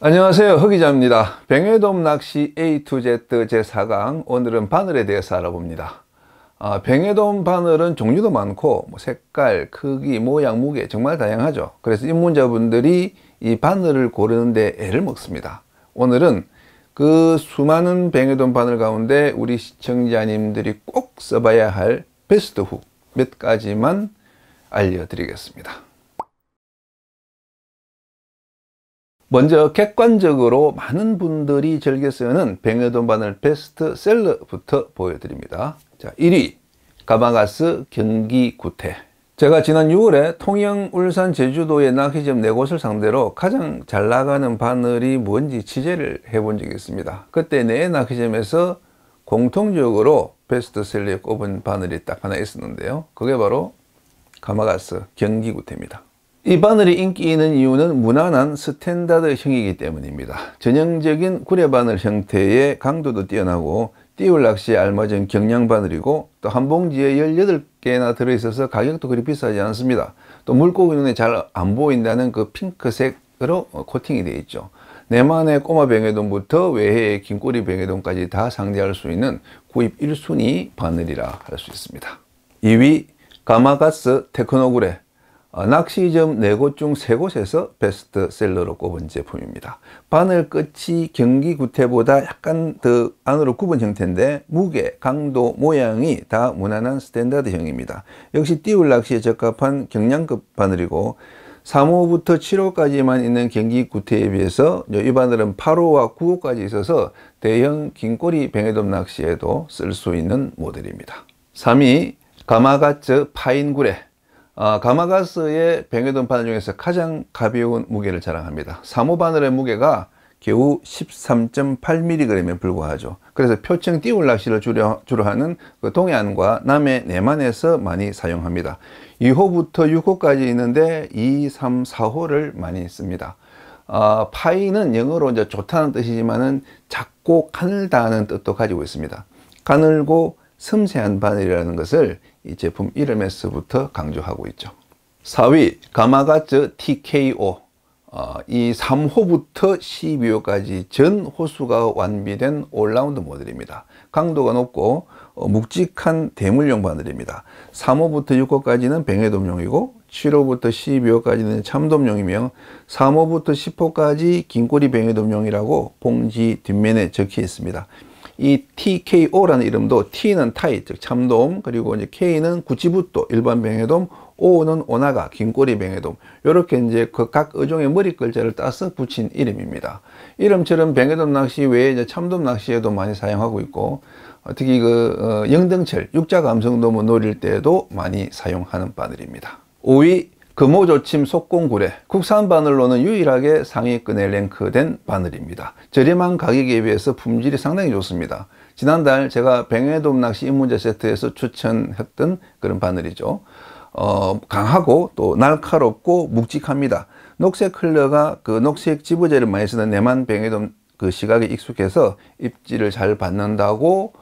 안녕하세요, 허기자입니다. 뱅에돔 낚시 A to Z 제4강, 오늘은 바늘에 대해서 알아봅니다. 뱅에돔 바늘은 종류도 많고 색깔, 크기, 모양, 무게 정말 다양하죠. 그래서 입문자분들이 이 바늘을 고르는데 애를 먹습니다. 오늘은 그 수많은 뱅에돔 바늘 가운데 우리 시청자님들이 꼭 써봐야 할 베스트 훅 몇 가지만 알려드리겠습니다. 먼저 객관적으로 많은 분들이 즐겨 쓰는 뱅에돔 바늘 베스트셀러부터 보여드립니다. 자, 1위 가마가스 경기 구태. 제가 지난 6월에 통영, 울산, 제주도의 낚시점 4곳을 상대로 가장 잘 나가는 바늘이 뭔지 취재를 해본 적이 있습니다. 그때 내 낚시점에서 공통적으로 베스트셀러에 꼽은 바늘이 딱 하나 있었는데요. 그게 바로 가마가스 경기 구태입니다. 이 바늘이 인기 있는 이유는 무난한 스탠다드형이기 때문입니다. 전형적인 구레바늘 형태의 강도도 뛰어나고 띄울 낚시에 알맞은 경량 바늘이고 또 한 봉지에 18개나 들어있어서 가격도 그리 비싸지 않습니다. 또 물고기 눈에 잘 안 보인다는 그 핑크색으로 코팅이 되어 있죠. 내만의 꼬마 뱅에돔부터 외해의 긴꼬리 뱅에돔까지 다 상대할 수 있는 구입 1순위 바늘이라 할 수 있습니다. 2위 가마가스 테크노구레. 낚시점 4곳 중 3곳에서 베스트셀러로 꼽은 제품입니다. 바늘 끝이 경기 구태보다 약간 더 안으로 굽은 형태인데 무게, 강도, 모양이 다 무난한 스탠다드형입니다. 역시 띄울 낚시에 적합한 경량급 바늘이고 3호부터 7호까지만 있는 경기 구태에 비해서 이 바늘은 8호와 9호까지 있어서 대형 긴꼬리 뱅에돔 낚시에도 쓸 수 있는 모델입니다. 3위 가마가스 파인구레. 가마가스의 뱅에돔 바늘 중에서 가장 가벼운 무게를 자랑합니다. 3호 바늘의 무게가 겨우 13.8mg에 불과하죠. 그래서 표층 띄울 낚시를 주로 하는 그 동해안과 남해 내만에서 많이 사용합니다. 2호부터 6호까지 있는데 2, 3, 4호를 많이 씁니다. 파이는 영어로 이제 좋다는 뜻이지만은 작고 가늘다는 뜻도 가지고 있습니다. 가늘고 섬세한 바늘이라는 것을 이 제품 이름에서부터 강조하고 있죠. 4위 가마가스 TKO. 이 3호부터 12호까지 전 호수가 완비된 올라운드 모델입니다. 강도가 높고 묵직한 대물용 바늘입니다. 3호부터 6호까지는 뱅에돔용이고 7호부터 12호까지는 참돔용이며 3호부터 10호까지 긴꼬리 뱅에돔용이라고 봉지 뒷면에 적혀 있습니다. 이 TKO라는 이름도 T는 타이, 즉 참돔, 그리고 이제 K는 구치부토, 일반 뱅에돔, O는 오나가, 긴꼬리 뱅에돔, 이렇게 이제 그 각 어종의 머리 글자를 따서 붙인 이름입니다. 이름처럼 뱅에돔 낚시 외에 이제 참돔 낚시에도 많이 사용하고 있고, 특히 영등철, 육자 감성돔을 노릴 때도 많이 사용하는 바늘입니다. 5위 금호조침 속공구레. 국산 바늘로는 유일하게 상위권에 랭크된 바늘입니다. 저렴한 가격에 비해서 품질이 상당히 좋습니다. 지난달 제가 뱅에돔 낚시 입문자 세트에서 추천했던 그런 바늘이죠. 강하고 또 날카롭고 묵직합니다. 녹색 컬러가 그 녹색 지부재를 많이 쓰는 내만 뱅에돔 그 시각에 익숙해서 입질을 잘 받는다고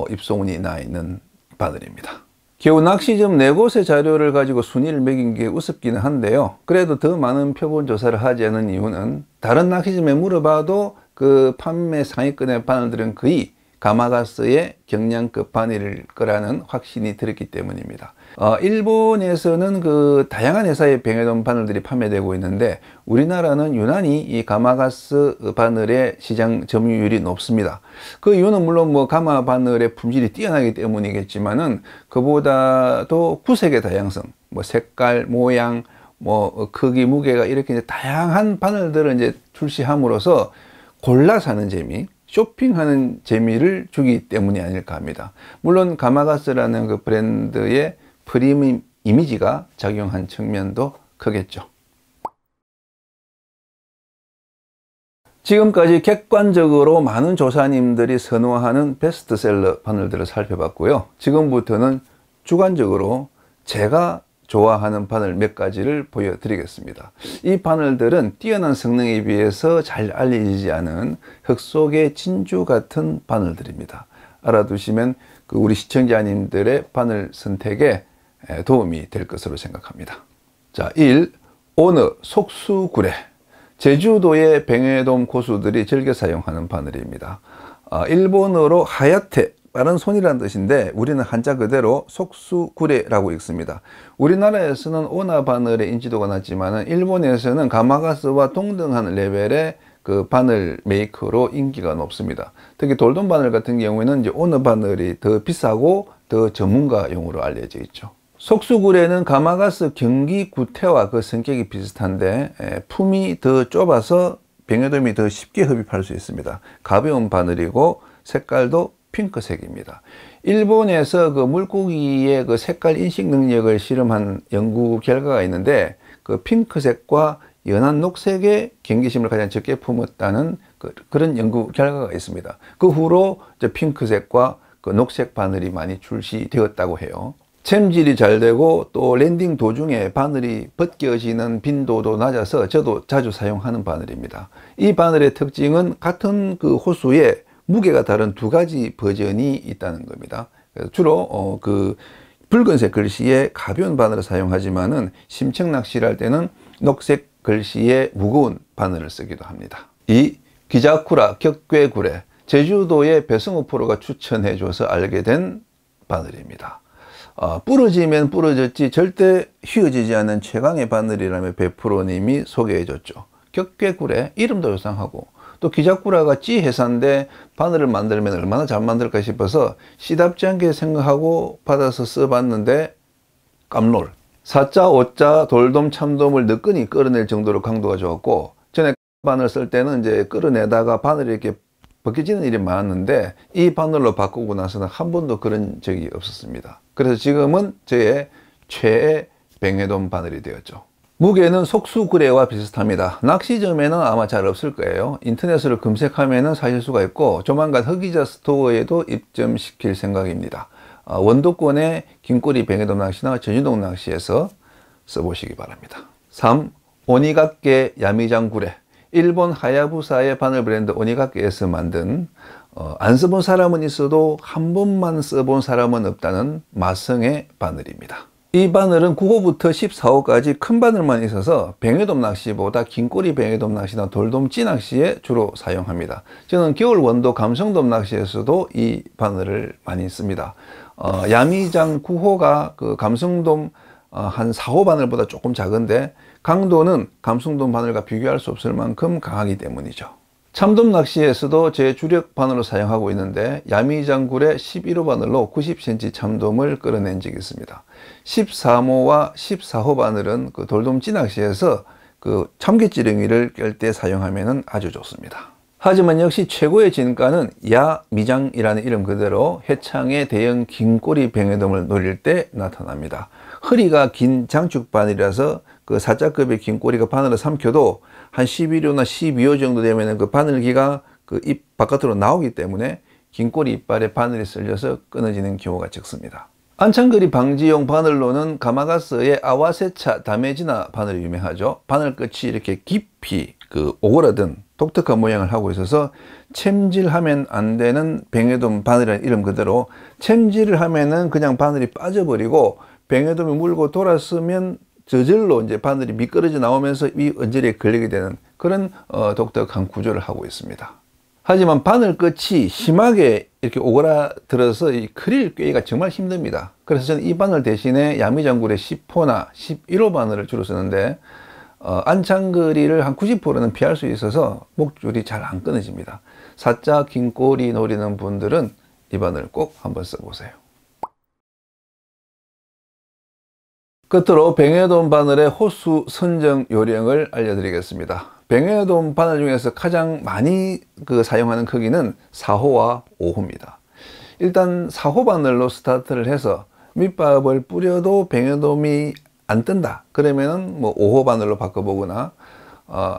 입소문이 나 있는 바늘입니다. 겨우 낚시점 4곳의 자료를 가지고 순위를 매긴 게 우습기는 한데요. 그래도 더 많은 표본 조사를 하지 않은 이유는 다른 낚시점에 물어봐도 그 판매 상위권의 바늘들은 거의 가마가스의 경량급 바늘일 거라는 확신이 들었기 때문입니다. 일본에서는 그 다양한 회사의 뱅에돔 바늘들이 판매되고 있는데 우리나라는 유난히 이 가마가스 바늘의 시장 점유율이 높습니다. 그 이유는 물론 가마 바늘의 품질이 뛰어나기 때문이겠지만은 그보다도 구색의 다양성, 색깔, 모양, 크기, 무게가 이렇게 이제 다양한 바늘들을 이제 출시함으로써 골라 사는 재미, 쇼핑하는 재미를 주기 때문이 아닐까 합니다. 물론 가마가스라는 그 브랜드의 프리미엄 이미지가 작용한 측면도 크겠죠. 지금까지 객관적으로 많은 조사님들이 선호하는 베스트셀러 바늘들을 살펴봤고요. 지금부터는 주관적으로 제가 좋아하는 바늘 몇 가지를 보여드리겠습니다. 이 바늘들은 뛰어난 성능에 비해서 잘 알려지지 않은 흙 속의 진주 같은 바늘들입니다. 알아두시면 우리 시청자님들의 바늘 선택에 도움이 될 것으로 생각합니다. 자, 1. 오너 속수구레. 제주도의 뱅에돔 고수들이 즐겨 사용하는 바늘입니다. 일본어로 하야테, 빠른 손이라는 뜻인데 우리는 한자 그대로 속수구레라고 읽습니다. 우리나라에서는 오나 바늘의 인지도가 낮지만 일본에서는 가마가스와 동등한 레벨의 그 바늘 메이커로 인기가 높습니다. 특히 돌돔 바늘 같은 경우에는 이제 오나 바늘이 더 비싸고 더 전문가용으로 알려져 있죠. 속수구레는 가마가스 경기구태와 그 성격이 비슷한데 품이 더 좁아서 뱅에돔이 더 쉽게 흡입할 수 있습니다. 가벼운 바늘이고 색깔도 핑크색입니다. 일본에서 그 물고기의 그 색깔 인식 능력을 실험한 연구 결과가 있는데 그 핑크색과 연한 녹색의 경계심을 가장 적게 품었다는 그런 연구 결과가 있습니다. 그 후로 핑크색과 그 녹색 바늘이 많이 출시되었다고 해요. 챔질이 잘 되고 또 랜딩 도중에 바늘이 벗겨지는 빈도도 낮아서 저도 자주 사용하는 바늘입니다. 이 바늘의 특징은 같은 그 호수에 무게가 다른 두 가지 버전이 있다는 겁니다. 주로 그 붉은색 글씨의 가벼운 바늘을 사용하지만은 심층 낚시를 할 때는 녹색 글씨의 무거운 바늘을 쓰기도 합니다. 이 기자쿠라 격괴구레, 제주도의 배승우 프로가 추천해줘서 알게 된 바늘입니다. 부러지면 부러졌지 절대 휘어지지 않는 최강의 바늘이라며 배 프로님이 소개해줬죠. 격괴구레, 이름도 요상하고 또 기자쿠라가 찌해산데 바늘을 만들면 얼마나 잘 만들까 싶어서 시답지 않게 생각하고 받아서 써봤는데 깜놀. 4자, 5자 돌돔, 참돔을 느끈히 끌어낼 정도로 강도가 좋았고, 전에 바늘 쓸 때는 이제 끌어내다가 바늘이 이렇게 벗겨지는 일이 많았는데 이 바늘로 바꾸고 나서는 한 번도 그런 적이 없었습니다. 그래서 지금은 저의 최애 뱅에돔 바늘이 되었죠. 무게는 속수구레와 비슷합니다. 낚시점에는 아마 잘 없을 거예요. 인터넷으로 검색하면 사실 수가 있고 조만간 흑이자 스토어에도 입점시킬 생각입니다. 원도권의 긴꼬리 뱅에돔 낚시나 전유동 낚시에서 써보시기 바랍니다. 3. 오니가케 야미장구레. 일본 하야부사의 바늘 브랜드 오니가케에서 만든 안 써본 사람은 있어도 한 번만 써본 사람은 없다는 마성의 바늘입니다. 이 바늘은 9호부터 14호까지 큰 바늘만 있어서 뱅에돔 낚시보다 긴꼬리 뱅에돔 낚시나 돌돔 찌낚시에 주로 사용합니다. 저는 겨울 원도 감성돔 낚시에서도 이 바늘을 많이 씁니다. 야미장 9호가 그 감성돔 한 4호 바늘보다 조금 작은데 강도는 감성돔 바늘과 비교할 수 없을 만큼 강하기 때문이죠. 참돔 낚시에서도 제 주력 바늘로 사용하고 있는데 야미장굴의 11호 바늘로 90cm 참돔을 끌어낸 적이 있습니다. 13호와 14호 바늘은 그 돌돔 찌낚시에서 그 참깨지렁이를 깰 때 사용하면 아주 좋습니다. 하지만 역시 최고의 진가는 야미장이라는 이름 그대로 해창의 대형 긴꼬리 뱅에돔을 노릴 때 나타납니다. 허리가 긴 장축 바늘이라서 그 사자급의 긴꼬리가 바늘을 삼켜도 한 11호나 12호 정도 되면 그 바늘기가 그 입 바깥으로 나오기 때문에 긴꼬리 이빨에 바늘이 쓸려서 끊어지는 경우가 적습니다. 안창거리 방지용 바늘로는 가마가스의 아와세차 다메지나 바늘이 유명하죠. 바늘 끝이 이렇게 깊이 그 오그라든 독특한 모양을 하고 있어서 챔질하면 안 되는 뱅에돔 바늘이라는 이름 그대로 챔질을 하면은 그냥 바늘이 빠져버리고 뱅에돔이 물고 돌았으면 저절로 이제 바늘이 미끄러져 나오면서 이 언저리에 걸리게 되는 그런 독특한 구조를 하고 있습니다. 하지만 바늘 끝이 심하게 이렇게 오그라들어서 이 크릴 꿰기가 정말 힘듭니다. 그래서 저는 이 바늘 대신에 야미장굴의 10호나 11호 바늘을 주로 쓰는데 안창거리를 한 90%는 피할 수 있어서 목줄이 잘 안 끊어집니다. 사자 긴꼬리 노리는 분들은 이 바늘 꼭 한번 써보세요. 끝으로 뱅에돔 바늘의 호수 선정 요령을 알려드리겠습니다. 뱅에돔 바늘 중에서 가장 많이 사용하는 크기는 4호와 5호입니다. 일단 4호 바늘로 스타트를 해서 밑밥을 뿌려도 뱅에돔이 안 뜬다. 그러면은 뭐 5호 바늘로 바꿔보거나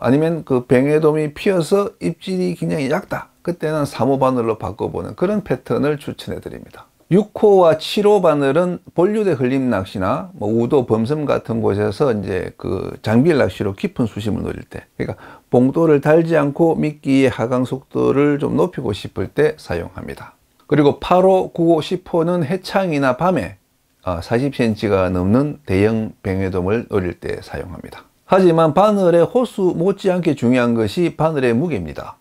아니면 그 뱅에돔이 피어서 입질이 굉장히 얇다. 그때는 3호 바늘로 바꿔보는 그런 패턴을 추천해 드립니다. 6호와 7호 바늘은 본류대 흘림 낚시나 뭐 우도, 범섬 같은 곳에서 이제 그 장비일 낚시로 깊은 수심을 노릴 때, 그러니까 봉돌을 달지 않고 미끼의 하강 속도를 좀 높이고 싶을 때 사용합니다. 그리고 8호, 9호, 10호는 해창이나 밤에 40cm가 넘는 대형 뱅에돔을 노릴 때 사용합니다. 하지만 바늘의 호수 못지않게 중요한 것이 바늘의 무게입니다.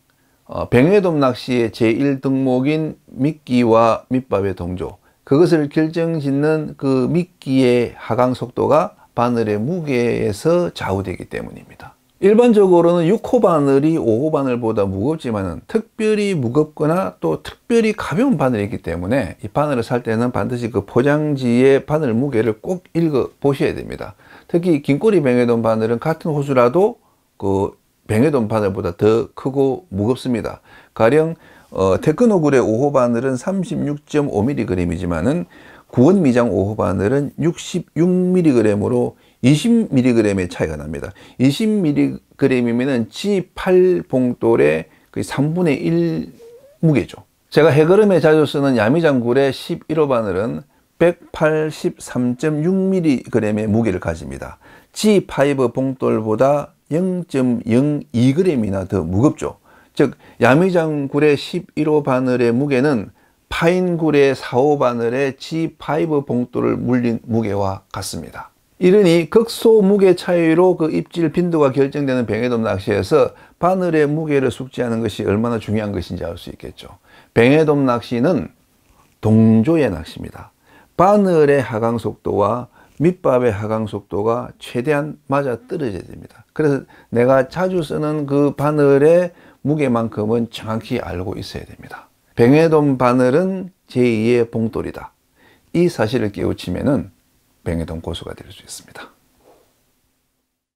뱅에돔 낚시의 제1덕목인 미끼와 밑밥의 동조, 그것을 결정짓는 그 미끼의 하강 속도가 바늘의 무게에서 좌우되기 때문입니다. 일반적으로는 6호 바늘이 5호 바늘보다 무겁지만 특별히 무겁거나 또 특별히 가벼운 바늘이 있기 때문에 이 바늘을 살 때는 반드시 그 포장지의 바늘 무게를 꼭 읽어 보셔야 됩니다. 특히 긴꼬리 뱅에돔 바늘은 같은 호수라도 그 뱅에돔 바늘보다 더 크고 무겁습니다. 가령 테크노굴의 5호 바늘은 36.5mg이지만은 구원 미장 5호 바늘은 66mg으로 20mg의 차이가 납니다. 20mg이면 G8 봉돌의 거의 3분의 1 무게죠. 제가 해거름에 자주 쓰는 야미장굴의 11호 바늘은 183.6mg의 무게를 가집니다. G5 봉돌보다 0.02g이나 더 무겁죠. 즉 야미장굴의 11호 바늘의 무게는 파인굴의 4호 바늘의 G5 봉돌을 물린 무게와 같습니다. 이러니 극소 무게 차이로 그 입질 빈도가 결정되는 뱅에돔 낚시에서 바늘의 무게를 숙지하는 것이 얼마나 중요한 것인지 알 수 있겠죠. 뱅에돔 낚시는 동조의 낚시입니다. 바늘의 하강 속도와 밑밥의 하강 속도가 최대한 맞아 떨어져야 됩니다. 그래서 내가 자주 쓰는 그 바늘의 무게만큼은 정확히 알고 있어야 됩니다. 뱅에돔 바늘은 제2의 봉돌이다. 이 사실을 깨우치면은 뱅에돔 고수가 될 수 있습니다.